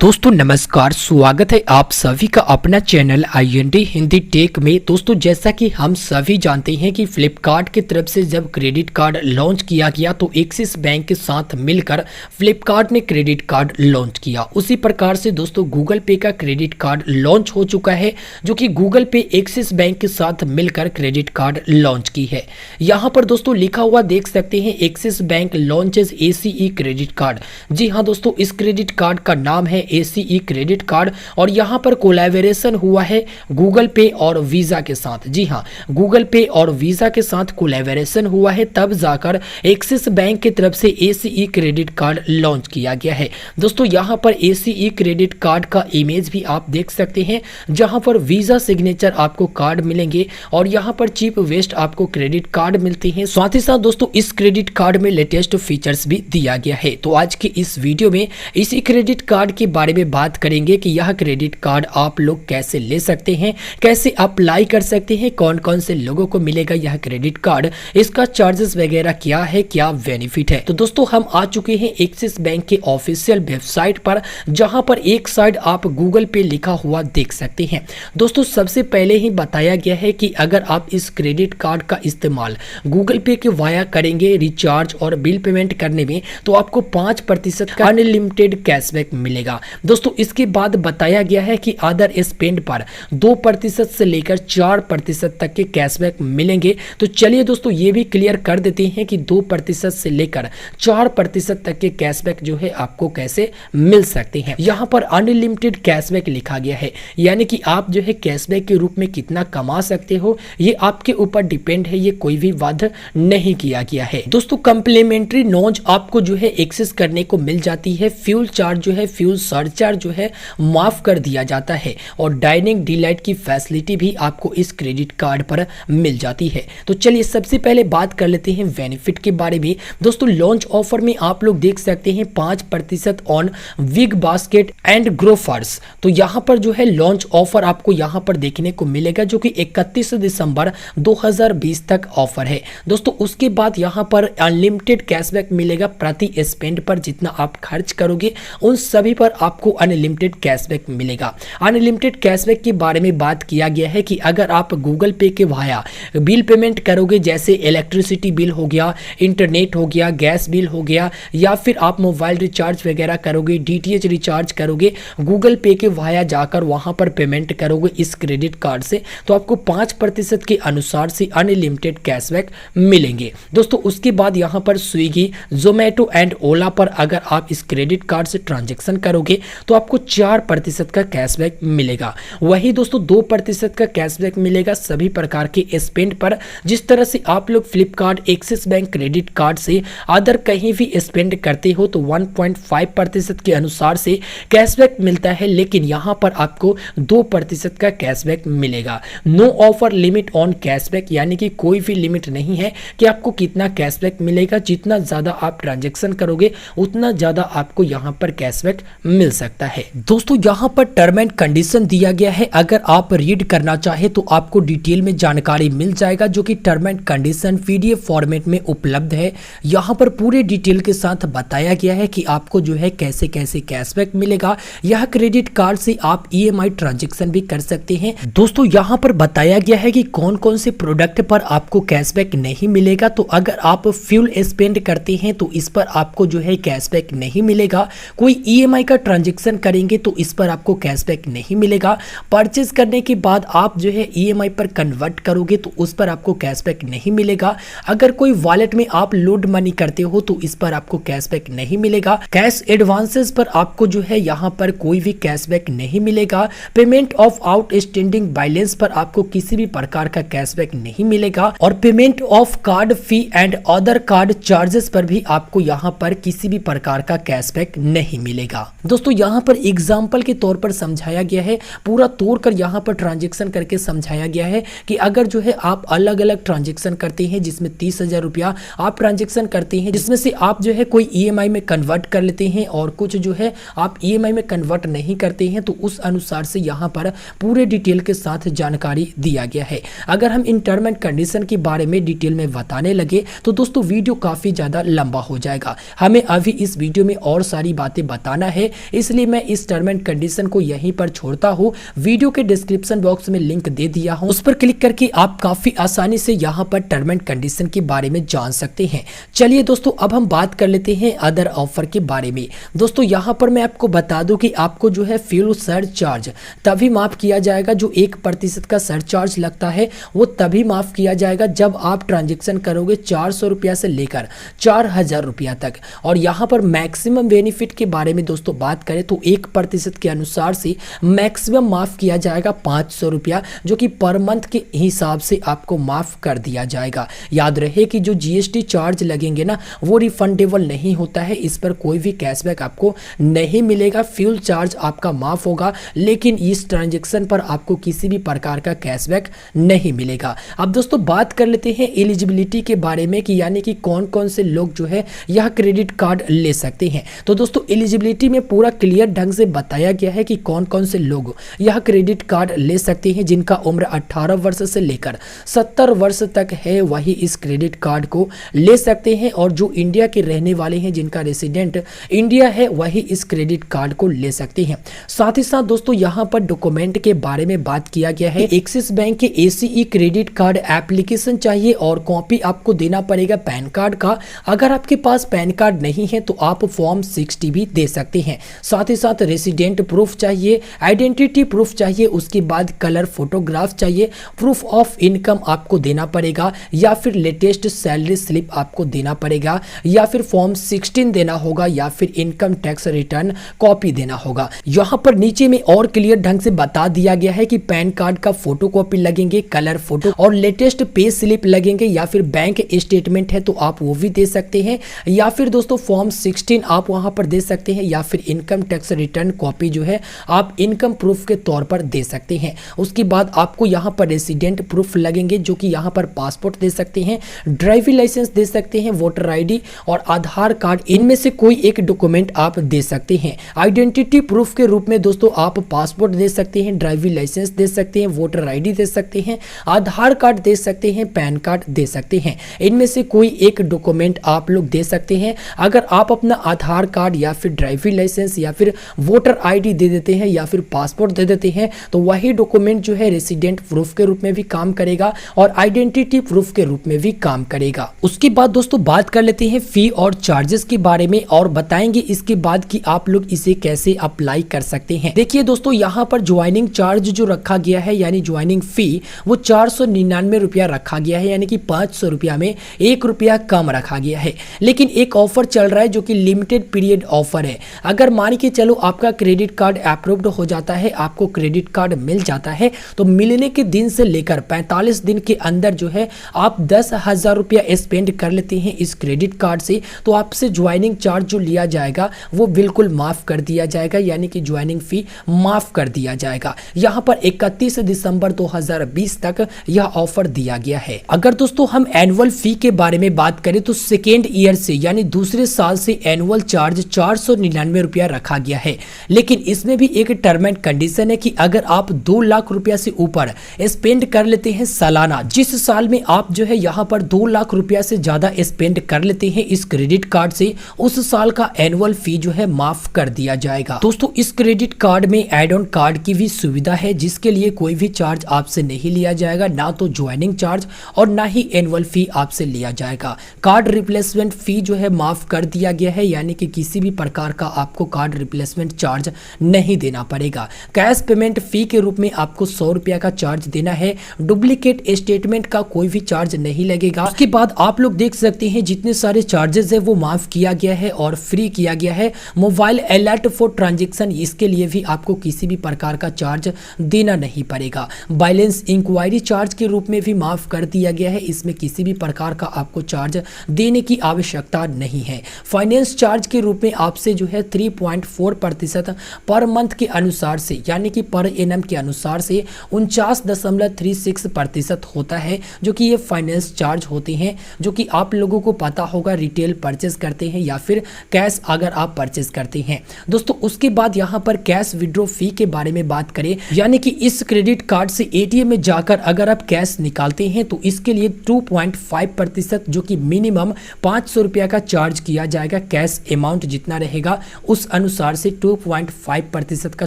दोस्तों नमस्कार, स्वागत है आप सभी का अपना चैनल IND हिंदी टेक में। दोस्तों जैसा कि हम सभी जानते हैं कि फ्लिपकार्ट की तरफ से जब क्रेडिट कार्ड लॉन्च किया गया तो एक्सिस बैंक के साथ मिलकर फ्लिपकार्ट ने क्रेडिट कार्ड लॉन्च किया। उसी प्रकार से दोस्तों गूगल पे का क्रेडिट कार्ड लॉन्च हो चुका है, जो कि गूगल पे एक्सिस बैंक के साथ मिलकर क्रेडिट कार्ड लॉन्च की है। यहाँ पर दोस्तों लिखा हुआ देख सकते हैं, Axis bank launches ACE credit card. जी हाँ दोस्तों, इस क्रेडिट कार्ड का नाम है ACE क्रेडिट कार्ड और यहाँ पर कोलैबोरेशन हुआ है गूगल पे और वीजा के साथ। जी हाँ, गूगल पे और वीजा के साथ कोलैबोरेशन हुआ है, तब जाकर एक्सिस बैंक की तरफ से ACE क्रेडिट कार्ड लॉन्च किया गया है। दोस्तों यहाँ पर ACE क्रेडिट कार्ड का इमेज भी आप देख सकते हैं, जहाँ पर वीजा सिग्नेचर आपको कार्ड मिलेंगे और यहाँ पर चीप वेस्ट आपको क्रेडिट कार्ड मिलते हैं। साथ ही साथ दोस्तों इस क्रेडिट कार्ड में लेटेस्ट फीचर्स भी दिया गया है। तो आज के इस वीडियो में इसी क्रेडिट कार्ड के बारे में बात करेंगे कि यह क्रेडिट कार्ड आप लोग कैसे ले सकते हैं, कैसे अप्लाई कर सकते हैं, कौन कौन से लोगों को मिलेगा यह क्रेडिट कार्ड, इसका चार्जेस वगैरह क्या है, क्या बेनिफिट है। तो दोस्तों हम आ चुके हैं एक्सिस बैंक के ऑफिशियल वेबसाइट पर, जहां पर एक साइड आप गूगल पे लिखा हुआ देख सकते हैं। दोस्तों सबसे पहले ही बताया गया है कि अगर आप इस क्रेडिट कार्ड का इस्तेमाल गूगल पे के वाया करेंगे रिचार्ज और बिल पेमेंट करने में, तो आपको 5% का अनलिमिटेड कैशबैक मिलेगा। दोस्तों इसके बाद बताया गया है कि अदर स्पेंड पर 2% से लेकर 4% तक के कैशबैक मिलेंगे। तो चलिए दोस्तों ये भी क्लियर कर देते हैं कि 2% से लेकर 4% तक के कैशबैक जो है आपको कैसे मिल सकते हैं। यहाँ पर अनलिमिटेड कैशबैक लिखा गया है, यानी कि आप जो है कैशबैक के रूप में कितना कमा सकते हो ये आपके ऊपर डिपेंड है, ये कोई भी वादा नहीं किया गया है। दोस्तों कम्प्लीमेंट्री नॉज आपको जो है एक्सेस करने को मिल जाती है, फ्यूल चार्ज जो है फ्यूल सरचार्ज जो है माफ कर दिया जाता है और डाइनिंग डिलाइट की फैसिलिटी भी आपको इस क्रेडिट कार्ड पर मिल जाती है। तो चलिए सबसे पहले बात कर लेते हैं बेनिफिट के बारे में। दोस्तों लॉन्च ऑफर में आप लोग देख सकते हैं 5% on big basket and Grofers. तो यहाँ पर जो है लॉन्च ऑफर आपको यहाँ पर देखने को मिलेगा, जो कि 31 दिसंबर 2020 तक ऑफर है। दोस्तों उसके बाद यहाँ पर अनलिमिटेड कैशबैक मिलेगा प्रति स्पेंड पर, जितना आप खर्च करोगे उन सभी पर आपको अनलिमिटेड कैशबैक मिलेगा। अनलिमिटेड कैशबैक के बारे में बात किया गया है कि अगर आप गूगल पे के वाया बिल पेमेंट करोगे, जैसे इलेक्ट्रिसिटी बिल हो गया, इंटरनेट हो गया, गैस बिल हो गया, या फिर आप मोबाइल रिचार्ज वगैरह करोगे, DTH रिचार्ज करोगे, गूगल पे के वाया जाकर वहां पर पेमेंट करोगे इस क्रेडिट कार्ड से, तो आपको 5% के अनुसार से अनलिमिटेड कैशबैक मिलेंगे। दोस्तों उसके बाद यहाँ पर स्विगी, जोमेटो एंड ओला पर अगर आप इस क्रेडिट कार्ड से ट्रांजेक्शन करोगे तो आपको 4% का कैशबैक मिलेगा। वही दोस्तों 2% का कैशबैक मिलेगा सभी प्रकार के स्पेंड पर। जिस तरह से आप लोग Flipkart, axis bank credit card से अदर कहीं भी स्पेंड करते हो तो 1.5% के अनुसार से कैशबैक मिलता है, लेकिन यहाँ पर आपको 2% का कैशबैक मिलेगा। No offer limit on cashback, यानी कि कोई भी लिमिट नहीं है कि आपको कितना कैशबैक मिलेगा। जितना ज्यादा आप ट्रांजेक्शन करोगे उतना ज्यादा आपको यहाँ पर कैशबैक मिल सकता है। दोस्तों यहाँ पर टर्म एंड कंडीशन दिया गया है, अगर आप रीड करना चाहे तो आपको डिटेल में जानकारी मिल जाएगा, जो कि term and condition PDF format में उपलब्ध है। यहाँ पर पूरे डिटेल के साथ बताया गया है कि आपको जो है कैसे कैसे कैशबैक मिलेगा। यह क्रेडिट कार्ड से आप EMI ट्रांजेक्शन भी कर सकते हैं। दोस्तों यहाँ पर बताया गया है कि कौन कौन से प्रोडक्ट पर आपको कैशबैक नहीं मिलेगा। तो अगर आप फ्यूल स्पेंड करते हैं तो इस पर आपको जो है कैशबैक नहीं मिलेगा। कोई EMI का ट्रांजेक्शन करेंगे तो इस पर आपको कैशबैक नहीं मिलेगा। परचेज करने के बाद आप जो है EMI पर कन्वर्ट करोगे तो उस पर आपको कैशबैक नहीं मिलेगा। अगर कोई वॉलेट में आप लोड मनी करते हो तो इस पर आपको कैशबैक नहीं मिलेगा। कैश एडवांसेस पर आपको जो है यहाँ पर कोई भी कैशबैक नहीं मिलेगा। पेमेंट ऑफ आउटस्टैंडिंग बैलेंस पर आपको किसी भी प्रकार का कैशबैक नहीं मिलेगा और payment of card fee and other card charges पर भी आपको यहाँ पर किसी भी प्रकार का कैशबैक नहीं मिलेगा। दोस्तों यहाँ पर एग्जाम्पल के तौर पर समझाया गया है, पूरा तोड़कर यहाँ पर ट्रांजेक्शन करके समझाया गया है कि अगर जो है आप अलग अलग ट्रांजेक्शन करते हैं, जिसमें 30,000 रुपया आप ट्रांजेक्शन करते हैं, जिसमें से आप जो है कोई EMI में कन्वर्ट कर लेते हैं और कुछ जो है आप EMI में कन्वर्ट नहीं करते हैं, तो उस अनुसार से यहाँ पर पूरे डिटेल के साथ जानकारी दिया गया है। अगर हम इन टर्म एंड कंडीशन के बारे में डिटेल में बताने लगे तो दोस्तों वीडियो काफी ज्यादा लंबा हो जाएगा। हमें अभी इस वीडियो में और सारी बातें बताना है, इसलिए मैं इस टर्म एंड कंडीशन को यहीं पर छोड़ता हूँ। वीडियो के डिस्क्रिप्शन बॉक्स में लिंक दे दिया हूँ, उस पर क्लिक करके आप काफी आसानी से यहाँ पर टर्म एंड कंडीशन के बारे में जान सकते हैं। चलिए दोस्तों, अब हम बात कर लेते हैं अदर ऑफर के बारे में। दोस्तों यहाँ पर मैं आपको बता दूं कि आपको जो है फ्यूल सरचार्ज तभी माफ किया जाएगा, जो 1% का सरचार्ज लगता है वो तभी माफ किया जाएगा जब आप ट्रांजेक्शन करोगे 400 रुपया से लेकर 4000 रुपया तक। और यहाँ पर मैक्सिमम बेनिफिट के बारे में दोस्तों बात करें तो 1% के अनुसार से मैक्सिमम माफ किया जाएगा 500 रुपया, जो कि पर मंथ के हिसाब से आपको माफ कर दिया जाएगा। याद रहे कि जो जीएसटी चार्ज लगेंगे ना वो रिफंडेबल नहीं होता है, इस पर कोई भी कैशबैक आपको नहीं मिलेगा। फ्यूल चार्ज आपका माफ होगा, लेकिन इस ट्रांजैक्शन पर आपको किसी भी प्रकार का कैशबैक नहीं मिलेगा। अब दोस्तों बात कर लेते हैं एलिजिबिलिटी के बारे में कि यानी कि कौन कौन से लोग जो है यह क्रेडिट कार्ड ले सकते हैं। तो दोस्तों एलिजिबिलिटी में पूरा क्लियर ढंग से बताया गया है कि कौन कौन से लोग यह क्रेडिट कार्ड ले सकते हैं। जिनका उम्र 18 वर्ष से लेकर 70 वर्ष तक है वही इस क्रेडिट कार्ड को ले सकते हैं, और जो इंडिया के रहने वाले हैं जिनका रेसिडेंट इंडिया है वही इस क्रेडिट कार्ड को ले सकते हैं। साथ ही साथ दोस्तों यहाँ पर डॉक्यूमेंट के बारे में बात किया गया है। एक्सिस बैंक के एसीई क्रेडिट कार्ड एप्लीकेशन चाहिए और कॉपी आपको देना पड़ेगा पैन कार्ड का। अगर आपके पास पैन कार्ड नहीं है तो आप फॉर्म 60 भी दे सकते हैं। साथ ही साथ रेसिडेंट प्रूफ चाहिए, आइडेंटिटी प्रूफ चाहिए, उसके बाद कलर फोटोग्राफ चाहिए, प्रूफ ऑफ इनकम आपको देना पड़ेगा, या फिर लेटेस्ट सैलरी स्लिप आपको देना पड़ेगा, या फिर फॉर्म 16 देना होगा, या फिर इनकम टैक्स रिटर्न कॉपी देना होगा। यहाँ पर नीचे में और क्लियर ढंग से बता दिया गया है कि पैन कार्ड का फोटो कॉपी लगेंगे, कलर फोटो और लेटेस्ट पे स्लिप लगेंगे, या फिर बैंक स्टेटमेंट है तो आप वो भी दे सकते हैं, या फिर दोस्तों फॉर्म 16 आप वहां पर दे सकते हैं, या फिर इनकम टैक्स रिटर्न कॉपी जो है आप इनकम प्रूफ के तौर पर दे सकते हैं। उसके बाद आपको यहाँ पर रेसिडेंट प्रूफ लगेंगे, जो कि यहाँ पर पासपोर्ट दे सकते हैं, ड्राइविंग लाइसेंस दे सकते हैं, वोटर आईडी और आधार कार्ड, इनमें से कोई एक डॉक्यूमेंट आप दे सकते हैं। आइडेंटिटी प्रूफ के रूप में दोस्तों आप पासपोर्ट दे सकते हैं, ड्राइविंग लाइसेंस दे सकते हैं, वोटर आईडी दे सकते हैं, आधार कार्ड दे सकते हैं, पैन कार्ड दे सकते हैं। इनमें से कोई एक डॉक्यूमेंट आप लोग दे सकते हैं। अगर आप अपना आधार कार्ड या फिर ड्राइविंग लाइसेंस या फिर वोटर आईडी दे देते हैं या फिर पासपोर्ट दे देते हैं तो वही डॉक्यूमेंट जो है रेसिडेंट प्रूफ के रूप में भी काम करेगा और आइडेंटिटी प्रूफ के रूप में भी काम करेगा। उसके बाद दोस्तों बात कर लेते हैं फी और चार्जेस के बारे में और बताएंगे इसके बाद कि आप लोग इसे कैसे अप्लाई कर सकते हैं। देखिए दोस्तों यहाँ पर ज्वाइनिंग चार्ज जो रखा गया है यानी ज्वाइनिंग फी वो 499 रुपया रखा गया है, यानी कि 500 रुपया में 1 रुपया कम रखा गया है। लेकिन एक ऑफर चल रहा है जो कि लिमिटेड पीरियड ऑफर है। अगर मान के चलो आपका क्रेडिट कार्ड अप्रूव्ड हो जाता है, आपको क्रेडिट कार्ड मिल जाता है, तो मिलने के दिन से लेकर 45 दिन के अंदर जो है आप 10,000 रुपया स्पेंड कर लेते हैं इस क्रेडिट कार्ड से, तो आपसे ज्वाइनिंग चार्ज जो लिया जाएगा वो बिल्कुल माफ कर दिया जाएगा, यानी कि ज्वाइनिंग फी माफ कर दिया जाएगा। यहाँ पर 31 दिसंबर 2020 तक यह ऑफर दिया गया है। अगर दोस्तों हम एनुअल फी के बारे में बात करें तो सेकेंड ईयर से यानी दूसरे साल से एनुअल चार्ज 499 रुपया रखा गया है। लेकिन इसमें भी एक टर्म एंड कंडीशन है कि अगर आप 2 लाख रुपया से ऊपर स्पेंड कर लेते हैं सालाना, जिस साल में आप जो है यहाँ पर 2 लाख रुपया से ज्यादा स्पेंड कर लेते हैं इस क्रेडिट कार्ड से, उस साल का एनुअल फी जो है माफ कर दिया जाएगा। दोस्तों इस क्रेडिट कार्ड में एड ऑन कार्ड की भी सुविधा है, जिसके लिए कोई भी चार्ज आपसे नहीं लिया जाएगा, ना तो ज्वाइनिंग चार्ज और ना ही एनुअल फी आपसे लिया जाएगा। कार्ड रिप्लेसमेंट फी जो है माफ कर दिया गया है, यानी कि किसी भी प्रकार का आपको कार्ड रिप्लेसमेंट चार्ज नहीं देना पड़ेगा। कैश पेमेंट फी के रूप में आपको 100 रुपया का चार्ज देना है। डुप्लीकेट स्टेटमेंट का कोई भी चार्ज नहीं लगेगा। उसके बाद आप लोग देख सकते हैं जितने सारे चार्जेस है वो माफ किया गया है और फ्री किया गया है। मोबाइल अलर्ट फॉर ट्रांजेक्शन, इसके लिए भी आपको किसी भी प्रकार का चार्ज देना नहीं पड़ेगा। बैलेंस इंक्वायरी चार्ज के रूप में भी माफ कर दिया गया है, इसमें किसी भी प्रकार का आपको चार्ज देने की आवश्यकता नहीं है। फाइनेंस चार्ज के रूप में आपसे जो है 3.4% पर मंथ के अनुसार से यानी कि पर एनम के अनुसार से 49.36% होता है, जो कि ये फाइनेंस चार्ज होते हैं, जो कि आप लोगों को पता होगा रिटेल परचेज करते हैं या फिर कैश अगर आप परचेज करते हैं। दोस्तों उसके बाद यहाँ पर कैश विड्रॉ फी के बारे में बात करें, यानी कि इस क्रेडिट कार्ड से एटीएम में जाकर अगर आप कैश निकालते हैं तो इसके लिए 2.5% जो कि मिनिमम 500 रुपया का चार्ज किया जाएगा। कैश अमाउंट जितना रहेगा उस अनुसार से 2.5% का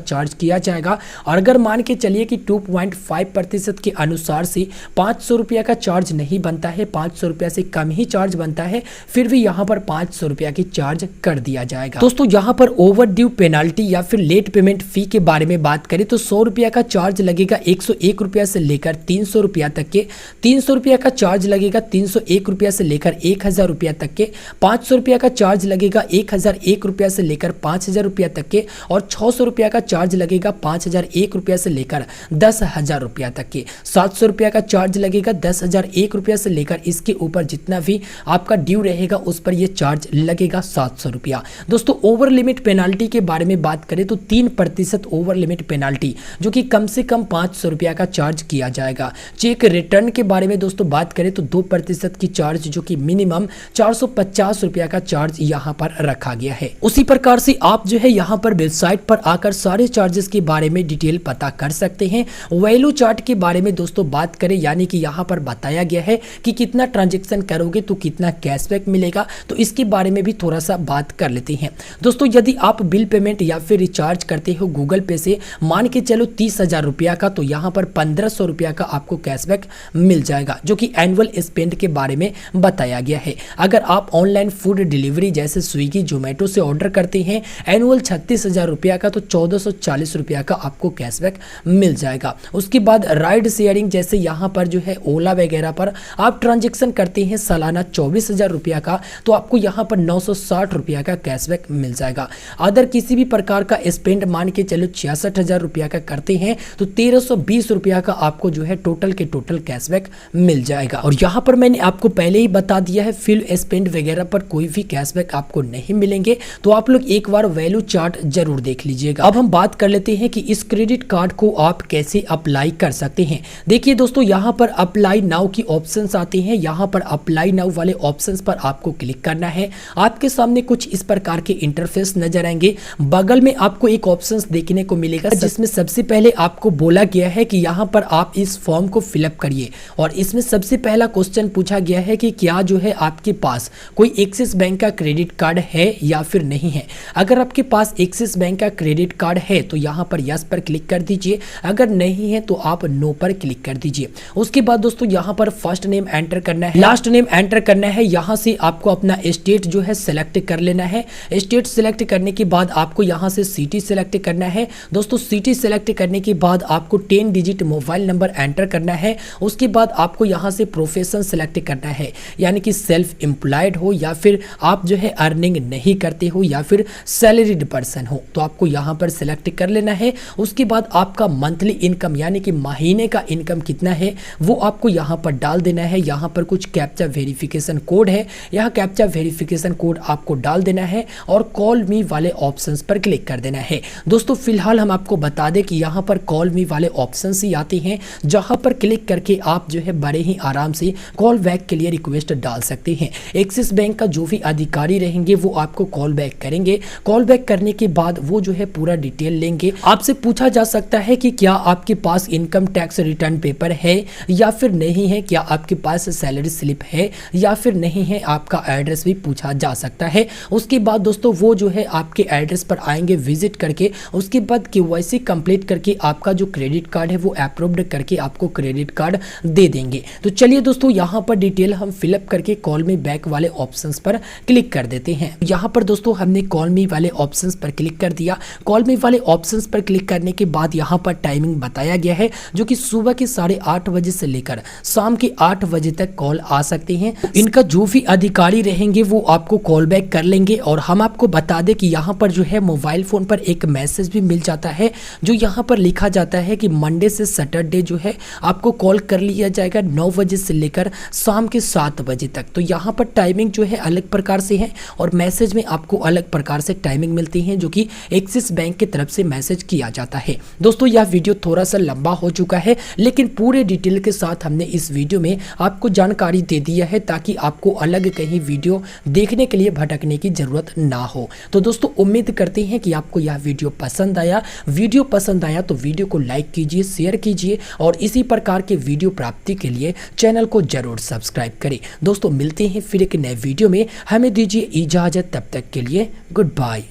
चार्ज किया जाएगा। और अगर मान के चलिए कि 2.5% के अनुसार से 500 रुपये का चार्ज नहीं बनता है, 500 रुपये से कम ही चार्ज बनता है, फिर भी यहाँ पर 500 रुपये की चार्ज कर दिया जाएगा। दोस्तों यहाँ पर ओवर ड्यू पेनाल्टी या फिर लेट पेमेंट फी के बारे में बात करें तो 100 रुपये का चार्ज लगेगा 101 रुपये से लेकर 300 रुपया तक के, 300 रुपये का चार्ज लगेगा 301 रुपये से लेकर 1000 रुपया तक के, 500 रुपये का चार्ज लगेगा 1001 रुपया से लेकर 5000 रुपया तक के, और 600 रुपया का चार्ज लगेगा 5001 रुपया से लेकर 10,000 रुपया तक के, 700 रुपया का चार्ज लगेगा 10,001 रुपया से लेकर इसके ऊपर जितना भी आपका ड्यू रहेगा उस पर यह चार्ज लगेगा 700 रुपया। दोस्तों ओवर लिमिट पेनाल्टी के बारे में बात करें तो 3% ओवर लिमिट पेनाल्टी जो कि कम से कम 500 रुपया का चार्ज किया जाएगा। चेक रिटर्न के बारे में दोस्तों बात करें तो 2% की चार्ज जो कि मिनिमम 450 रुपया का चार्ज यहाँ पर रखा गया है। उसी प्रकार से आप जो है यहाँ पर वेबसाइट पर आकर सारे चार्जेस के बारे में डिटेल पता कर सकते हैं। वैल्यू चार्ट के बारे में दोस्तों बात करें यानी कि यहाँ पर बताया गया है कि कितना ट्रांजेक्शन करोगे तो कितना कैशबैक मिलेगा, तो इसके बारे में भी थोड़ा सा बात कर लेते हैं। दोस्तों यदि आप बिल पेमेंट या फिर रिचार्ज करते हो गूगल पे से मान के चलो 30,000 रुपया का, तो यहाँ पर 1500 रुपया का आपको कैशबैक मिल जाएगा जो कि एनुअल स्पेंड के बारे में बताया गया है। अगर आप ऑनलाइन फूड डिलीवरी जैसे स्विगी जोमेटो से ऑर्डर करते हैं एनुअल 36,000 रुपया का, तो 1440 रुपया का आपको कैशबैक मिल जाएगा। उसके बाद राइड शेयरिंग जैसे यहाँ पर जो है ओला वगैरह पर आप ट्रांजेक्शन करते हैं सालाना 24,000 रुपया का, तो आपको यहाँ पर 960 रुपया का कैशबैक मिल जाएगा। अदर किसी भी प्रकार का स्पेंड मान के चलो 66,000 रुपया का करते हैं तो 1320 रुपया का आपको जो है टोटल के टोटल कैशबैक मिल जाएगा। और यहाँ पर मैंने आपको पहले ही बता दिया है फिल स्पेंड वगैरह पर कोई भी कैशबैक आपको नहीं मिलेंगे, तो आप लोग एक बार वैल्यू चार्ट जरूर देख लीजिएगा। अब हम बात कर लेते हैं कि इस क्रेडिट कार्ड को आप कैसे अप्लाई कर सकते हैं। देखिए दोस्तों यहाँ पर अप्लाई नाउ की ऑप्शंस आती हैं, यहाँ पर अप्लाई नाउ वाले ऑप्शंस पर आपको क्लिक करना है। आपके सामने कुछ इस प्रकार के इंटरफेस नजर आएंगे। बगल में आपको एक ऑप्शंस देखने को मिलेगा जिसमें सबसे पहले आपको बोला गया है कि यहाँ पर आप इस फॉर्म को फिलअप करिए, और इसमें सबसे पहला क्वेश्चन पूछा गया है कि क्या जो है आपके पास कोई एक्सिस बैंक का क्रेडिट कार्ड है या फिर नहीं है। अगर आपके पास एक्सिस बैंक का क्रेडिट कार्ड है तो यहाँ पर यस पर क्लिक कर दीजिए, अगर नहीं है तो आप नो पर क्लिक कर दीजिए। उसके बाद दोस्तों यहाँ पर फर्स्ट नेम एंटर करना है, लास्ट नेम एंटर करना है। यहाँ से आपको अपना स्टेट जो है सेलेक्ट कर लेना है। स्टेट सेलेक्ट करने के बाद आपको यहाँ से सिटी सेलेक्ट करना है। दोस्तों सिटी सेलेक्ट करने के बाद आपको 10 डिजिट मोबाइल नंबर एंटर करना है। उसके बाद आपको यहाँ से प्रोफेशन सेलेक्ट करना है, यानी कि सेल्फ एम्प्लॉयड हो या फिर आप जो है अर्निंग नहीं करते हो या फिर सैलरीड पर्सन हो, तो आपको यहाँ पर सेलेक्ट कर लेना है। उसके बाद आपका मंथली इनकम यानी कि महीने का इनकम कितना है वो आपको यहाँ पर डाल देना है। यहाँ पर कुछ कैप्चा वेरिफिकेशन कोड है, यहाँ कैप्चा वेरिफिकेशन कोड आपको डाल देना है और कॉल मी वाले ऑप्शंस पर क्लिक कर देना है। दोस्तों फिलहाल हम आपको बता दें कि यहाँ पर कॉल मी वाले ऑप्शंस ही आते हैं, जहाँ पर क्लिक करके आप जो है बड़े ही आराम से कॉल बैक के लिए रिक्वेस्ट डाल सकते हैं। एक्सिस बैंक का जो भी अधिकारी रहेंगे वो आपको कॉल बैक करेंगे। कॉल बैक करने के बाद वो जो है पूरा डिटेल लेंगे। आपसे पूछा जा सकता है कि क्या आपके पास इनकम टैक्स रिटर्न पेपर है या फिर नहीं है, क्या आपके पास सैलरी स्लिप है या फिर नहीं है, आपका एड्रेस भी पूछा जा सकता है। उसके बाद दोस्तों वो जो है आपके एड्रेस पर आएंगे विजिट करके, उसके बाद केवाईसी कंप्लीट करके आपका जो क्रेडिट कार्ड है वो अप्रूव्ड करके आपको क्रेडिट कार्ड दे देंगे। तो चलिए दोस्तों यहाँ पर डिटेल हम फिलअप करके कॉल मी बैक वाले ऑप्शंस पर क्लिक कर देते हैं। यहाँ पर दोस्तों हमने कॉल मी वाले ऑप्शंस पर क्लिक कर दिया। कॉल मी वाले ऑप्शंस पर क्लिक करने के बाद यहाँ पर टाइमिंग बताया गया है जो कि सुबह के 8:30 बजे से लेकर शाम के 8 बजे तक कॉल आ सकते हैं। इनका जो भी अधिकारी रहेंगे वो आपको कॉल बैक कर लेंगे। और हम आपको बता दें कि यहाँ पर जो है मोबाइल फोन पर एक मैसेज भी मिल जाता है जो यहाँ पर लिखा जाता है कि मंडे से सैटरडे जो है आपको कॉल कर लिया जाएगा 9 बजे से लेकर शाम के 7 बजे तक। तो यहाँ पर टाइमिंग जो है अलग प्रकार से है और मैसेज में आपको अलग प्रकार से टाइमिंग मिलती है जो कि एक्सिस बैंक की तरफ से मैसेज किया जाता है। दोस्तों यह वीडियो थोड़ा सा लंबा हो चुका है लेकिन पूरे डिटेल के साथ हमने इस वीडियो में आपको जानकारी दे दिया है ताकि आपको अलग कहीं वीडियो देखने के लिए भटकने की जरूरत ना हो। तो दोस्तों उम्मीद करते हैं कि आपको यह वीडियो पसंद आया। वीडियो पसंद आया तो वीडियो को लाइक कीजिए, शेयर कीजिए और इसी प्रकार के वीडियो प्राप्ति के लिए चैनल को जरूर सब्सक्राइब करें। दोस्तों मिलते हैं फिर एक नए वीडियो में, हमें दीजिए इजाजत, तब तक के लिए गुड बाय।